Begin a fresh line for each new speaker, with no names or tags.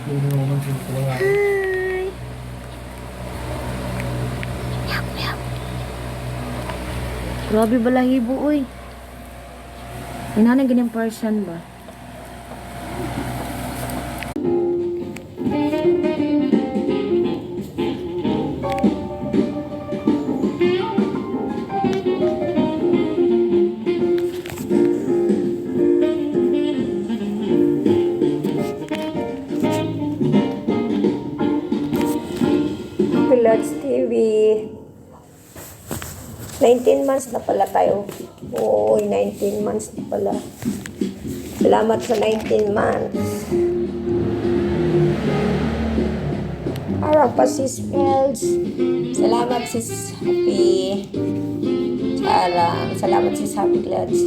Hi! Meow, meow. Grabe balahibo, uy. Inanay ganyang person ba?
Pilots TV. 19 months na pala tayo. Oo, 19 months na pala. Salamat sa 19 months. Parang pa sis Pels. Salamat sis Happy. Salamat sis Happy Clutch.